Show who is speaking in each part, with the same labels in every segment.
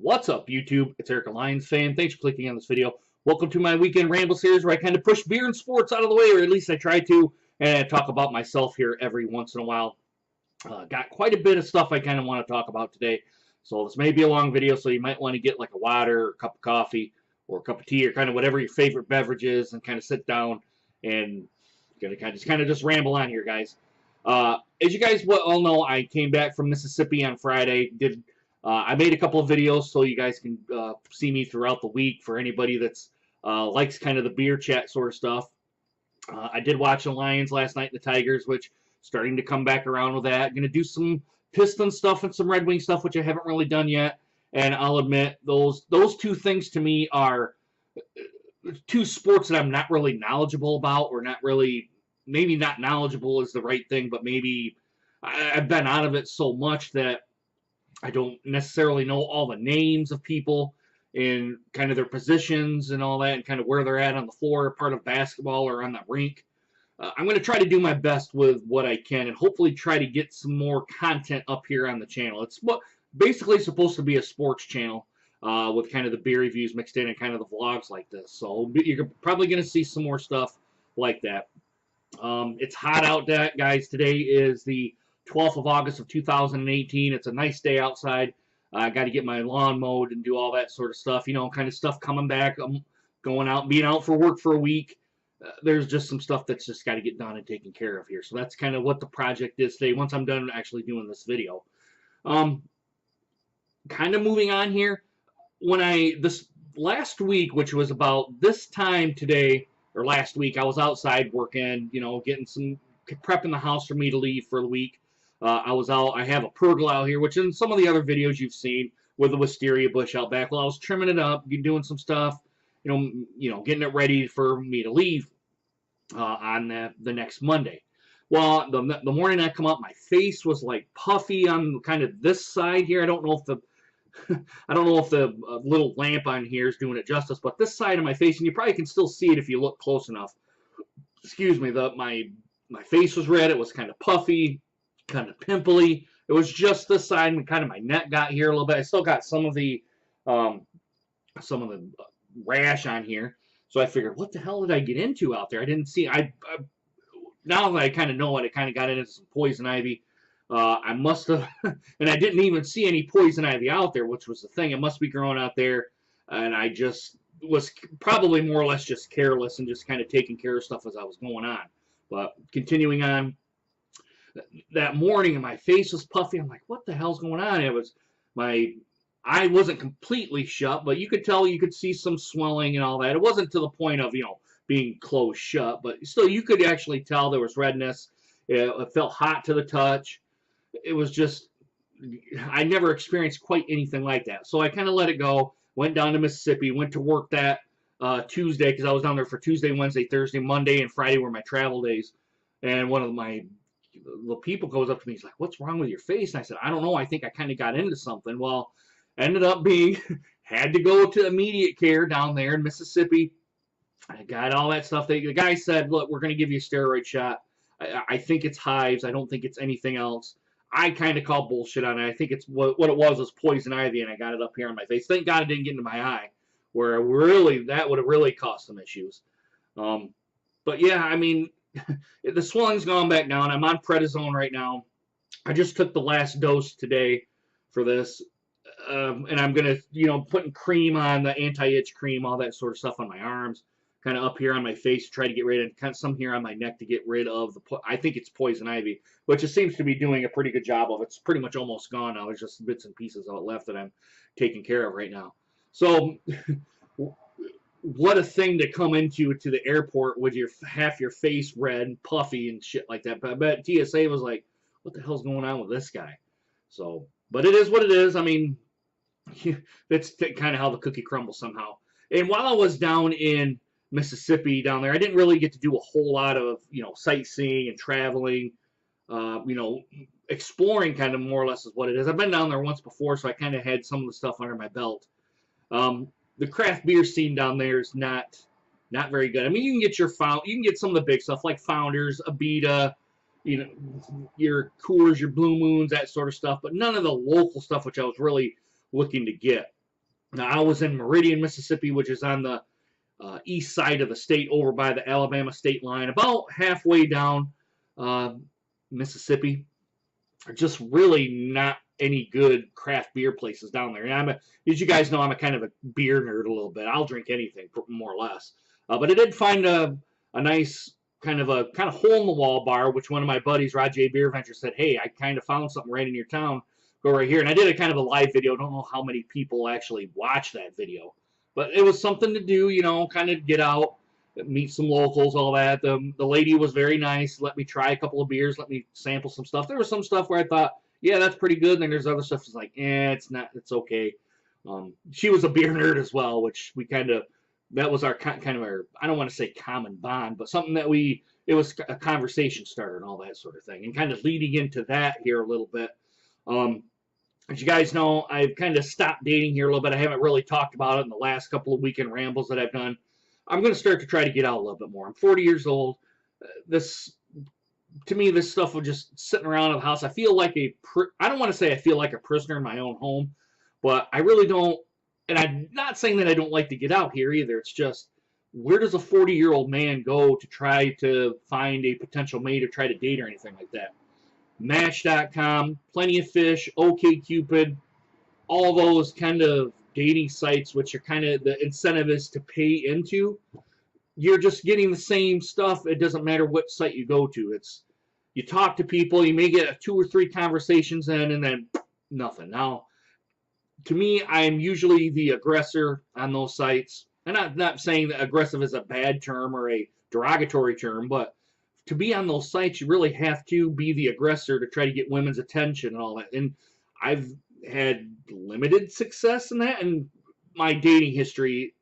Speaker 1: What's up, YouTube? It's Eric, a Lions fan. Thanks for clicking on this video. Welcome to my weekend ramble series where I kind of push beer and sports out of the way, or at least I try to, and I talk about myself here every once in a while. Got quite a bit of stuff I kind of want to talk about today, so this may be a long video, so you might want to get like a water, or a cup of coffee, or a cup of tea, or kind of whatever your favorite beverage is, and kind of sit down and gonna kind of just ramble on here, guys. As you guys all know, I came back from Mississippi on Friday. I made a couple of videos so you guys can see me throughout the week for anybody that's likes kind of the beer chat sort of stuff. I did watch the Lions last night and the Tigers, which starting to come back around with that. Going to do some Pistons stuff and some Red Wing stuff, which I haven't really done yet. And I'll admit, those two things to me are two sports that I'm not really knowledgeable about, or not really, maybe not knowledgeable is the right thing, but maybe I've been out of it so much that I don't necessarily know all the names of people and kind of their positions and all that, and kind of where they're at on the floor, part of basketball or on the rink. I'm going to try to do my best with what I can and hopefully try to get some more content up here on the channel. It's basically supposed to be a sports channel with kind of the beer reviews mixed in and kind of the vlogs like this. So you're probably going to see some more stuff like that. It's hot out, guys. Today is the 12th of August of 2018. It's a nice day outside. I got to get my lawn mowed and do all that sort of stuff. You know, kind of stuff coming back. I'm going out, being out for work for a week. There's just some stuff that's just got to get done and taken care of here. So that's kind of what the project is today once I'm done actually doing this video. Kind of moving on here. This last week, which was about this time today, or last week, I was outside working, you know, getting some, prepping the house for me to leave for the week. I was out. I have a pergola out here, which in some of the other videos you've seen with the wisteria bush out back. Well, I was trimming it up, doing some stuff, you know, getting it ready for me to leave on the next Monday. Well, the morning I come up, my face was like puffy on kind of this side here. I don't know if the little lamp on here is doing it justice, but this side of my face, and you probably can still see it if you look close enough. Excuse me, my face was red. It was kind of puffy, kind of pimply. It was just this side, and kind of my neck got here a little bit. I still got some of the rash on here. So I figured, what the hell did I get into out there? I didn't see. Now that I kind of know it, I kind of got into some poison ivy. I must have, and I didn't even see any poison ivy out there, which was the thing. It must be growing out there, and I just was probably more or less just careless and just kind of taking care of stuff as I was going on. But continuing on, that morning, and my face was puffy. I'm like, what the hell's going on? It was my eye wasn't completely shut, but you could tell, you could see some swelling and all that. It wasn't to the point of, you know, being closed shut, but still you could actually tell there was redness. It felt hot to the touch. It was just, I never experienced quite anything like that. So I kind of let it go, went down to Mississippi, went to work that Tuesday, because I was down there for Tuesday, Wednesday, Thursday, Monday, and Friday were my travel days. And one of the people goes up to me, he's like, what's wrong with your face? And I said, I don't know, I think I kind of got into something. Well, ended up being, had to go to immediate care down there in Mississippi. I got all that stuff. The guy said, look, we're going to give you a steroid shot. I think it's hives. I don't think it's anything else. I kind of call bullshit on it. I think it's what it was poison ivy, and I got it up here on my face. Thank God it didn't get into my eye, where really that would have really caused some issues. But yeah, I mean, the swelling's gone back down. I'm on prednisone right now. I just took the last dose today for this, and I'm gonna, you know, putting cream on, the anti-itch cream, all that sort of stuff on my arms, kind of up here on my face to try to get rid of, kind of some here on my neck to get rid of I think it's poison ivy, which it seems to be doing a pretty good job of. It's pretty much almost gone now. There's just bits and pieces of it left that I'm taking care of right now. So what a thing to come into the airport with half your face red and puffy and shit like that. But I bet TSA was like, what the hell's going on with this guy? So, but it is what it is. I mean, that's kind of how the cookie crumbles somehow. And while I was down in Mississippi down there, I didn't really get to do a whole lot of, you know, sightseeing and traveling, you know, exploring kind of more or less is what it is. I've been down there once before, so I kind of had some of the stuff under my belt. The craft beer scene down there is not very good. I mean, you can get some of the big stuff like Founders, Abita, you know, your Coors, your Blue Moons, that sort of stuff, but none of the local stuff, which I was really looking to get. Now, I was in Meridian, Mississippi, which is on the east side of the state over by the Alabama state line, about halfway down uh, Mississippi. Just really not any good craft beer places down there. And as you guys know, I'm a kind of a beer nerd a little bit. I'll drink anything, more or less. But I did find a nice kind of hole in the wall bar, which one of my buddies, Rod J. Beer Venture, said, "Hey, I kind of found something right in your town. Go right here." And I did a kind of a live video. I don't know how many people actually watched that video, but it was something to do, kind of get out, meet some locals, all that. The lady was very nice, let me try a couple of beers, let me sample some stuff. There was some stuff where I thought, yeah, that's pretty good, and then there's other stuff that's like, it's not, it's okay. She was a beer nerd as well, which we that was our kind of our, I don't want to say common bond, but something that it was a conversation starter and all that sort of thing. And kind of leading into that here a little bit. As you guys know, I've kind of stopped dating here a little bit. I haven't really talked about it in the last couple of weekend rambles that I've done. I'm going to start to try to get out a little bit more. I'm 40 years old. To me, this stuff of just sitting around in the house, I feel like I don't want to say I feel like a prisoner in my own home, but I really don't. And I'm not saying that I don't like to get out here either. It's just, where does a 40-year-old man go to try to find a potential mate or try to date or anything like that? Match.com, Plenty of Fish, OkCupid, all those kind of dating sites, which are kind of the incentive is to pay into. You're just getting the same stuff. It doesn't matter what site you go to. You talk to people, you may get 2 or 3 conversations in, and then nothing. Now, to me, I'm usually the aggressor on those sites. And I'm not saying that aggressive is a bad term or a derogatory term, but to be on those sites, you really have to be the aggressor to try to get women's attention and all that. And I've had limited success in that, and my dating history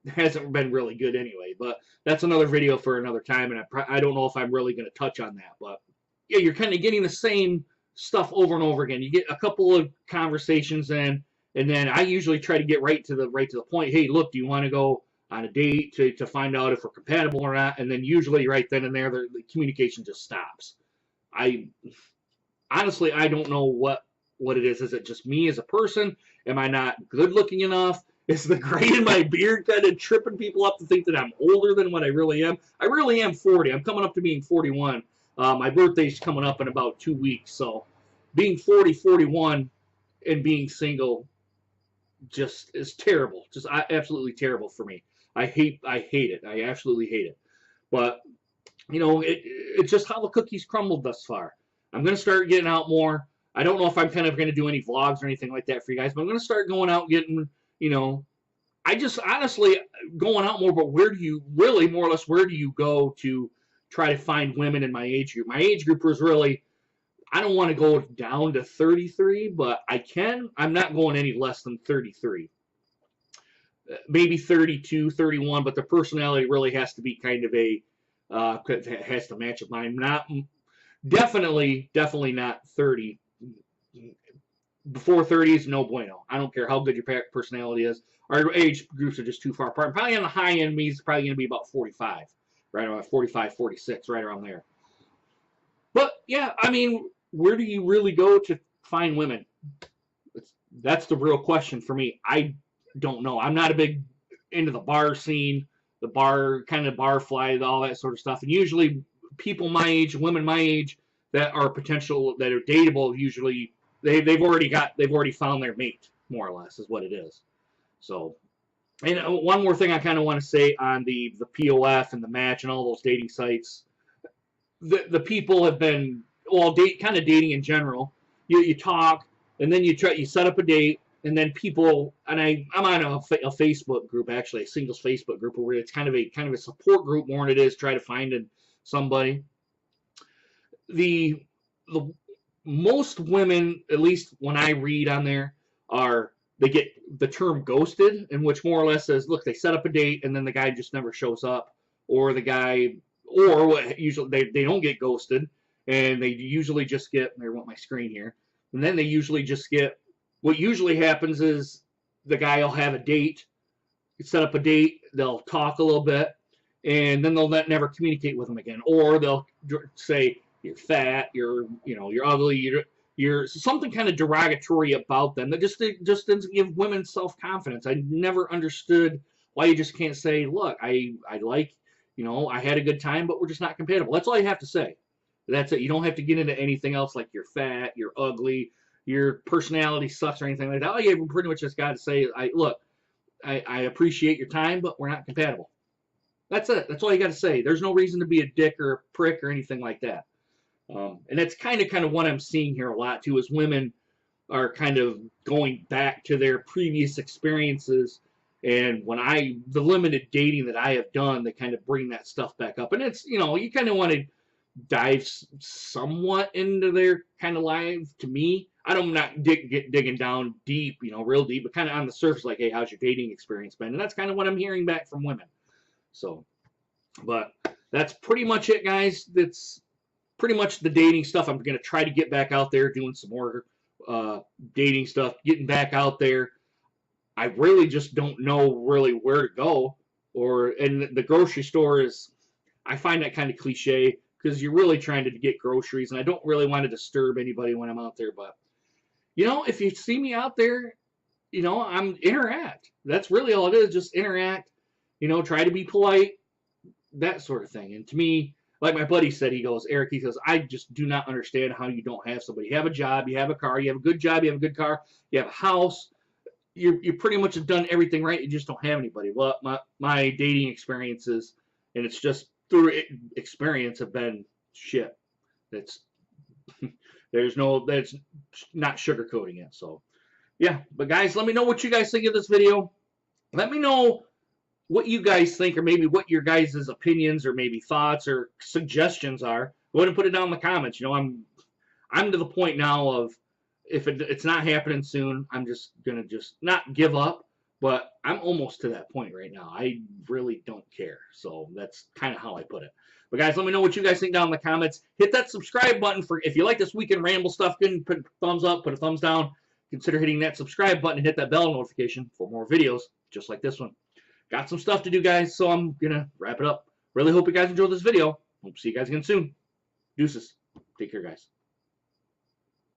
Speaker 1: hasn't been really good anyway. But that's another video for another time, and I don't know if I'm really going to touch on that. But yeah, you're kind of getting the same stuff over and over again. You get a couple of conversations in, and then I usually try to get right to the point. Hey, look, do you want to go on a date to find out if we're compatible or not? And then usually right then and there, the communication just stops. Honestly, I don't know what it is. Is it just me as a person? Am I not good looking enough? Is the gray in my beard kind of tripping people up to think that I'm older than what I really am? I really am 40. I'm coming up to being 41. My birthday's coming up in about 2 weeks. So being 40, 41, and being single just is terrible. Just absolutely terrible for me. I hate it. I absolutely hate it. But, it's just how the cookies crumbled thus far. I'm going to start getting out more. I don't know if I'm kind of going to do any vlogs or anything like that for you guys, but I'm going to start going out getting, I just honestly going out more, but where do you go to try to find women in my age group? My age group was really, I don't want to go down to 33, but I can. I'm not going any less than 33. Maybe 32, 31, but the personality really has to be kind of has to match with mine. Definitely not 30. Before 30 is no bueno. I don't care how good your personality is. Our age groups are just too far apart. Probably on the high end, means probably going to be about 45, right around 45, 46, right around there. But yeah, I mean, where do you really go to find women? That's the real question for me. I don't know. I'm not a big into the bar scene, the bar fly, all that sort of stuff. And usually people my age, women my age that are dateable, usually they've already found their mate, more or less, is what it is. So, and one more thing I kind of want to say on the POF and the Match and all those dating sites. The people have been kind of dating in general. You talk, and then you set up a date, and then people, and I'm on a Facebook group, actually a singles Facebook group, where it's kind of a support group more than it is try to find somebody. The most women, at least when I read on there, they get the term ghosted, in which more or less says, look, they set up a date and then the guy just never shows up, or usually they don't get ghosted, and they usually just get, I want my screen here, and then they usually just get, what usually happens is the guy will have a date, set up a date, they'll talk a little bit, and then they'll never communicate with them again, or they'll say, you're fat, you're ugly, you're something kind of derogatory about them that just doesn't give women self-confidence. I never understood why you just can't say, look, I like, I had a good time, but we're just not compatible. That's all you have to say. That's it. You don't have to get into anything else like you're fat, you're ugly, your personality sucks or anything like that. All you pretty much just got to say, I appreciate your time, but we're not compatible. That's it. That's all you got to say. There's no reason to be a dick or a prick or anything like that. And that's kind of what I'm seeing here a lot too, is women are kind of going back to their previous experiences, and the limited dating that I have done, they kind of bring that stuff back up. And it's, you kind of want to dive somewhat into their kind of lives. To me, I'm not digging down deep, real deep, but kind of on the surface, like, hey, how's your dating experience been? And that's kind of what I'm hearing back from women. So, but that's pretty much it, guys. That's pretty much the dating stuff. I'm going to try to get back out there doing some more dating stuff, getting back out there. I really just don't know really where to go. And the grocery store is, I find that kind of cliche because you're really trying to get groceries, and I don't really want to disturb anybody when I'm out there. But, if you see me out there, I'm interact. That's really all it is, just interact. Try to be polite, that sort of thing. And to me, like my buddy said, Eric, I just do not understand how you don't have somebody. You have a job, you have a car, you have a good job, you have a good car, you have a house. You pretty much have done everything right. You just don't have anybody. Well, my dating experiences, and it's just through experience, have been shit. That's that's not sugarcoating it. So, yeah. But guys, let me know what you guys think of this video. Let me know what you guys think, or maybe what your guys' opinions or maybe thoughts or suggestions are. Go ahead and put it down in the comments. I'm to the point now of, if it's not happening soon, I'm just gonna not give up, but I'm almost to that point right now. I really don't care. So that's kind of how I put it. But guys, let me know what you guys think down in the comments. Hit that subscribe button if you like this Weekend Ramble stuff. Put a thumbs up, put a thumbs down. Consider hitting that subscribe button and hit that bell notification for more videos just like this one. Got some stuff to do, guys, so I'm going to wrap it up. Really hope you guys enjoyed this video. Hope to see you guys again soon. Deuces. Take care, guys.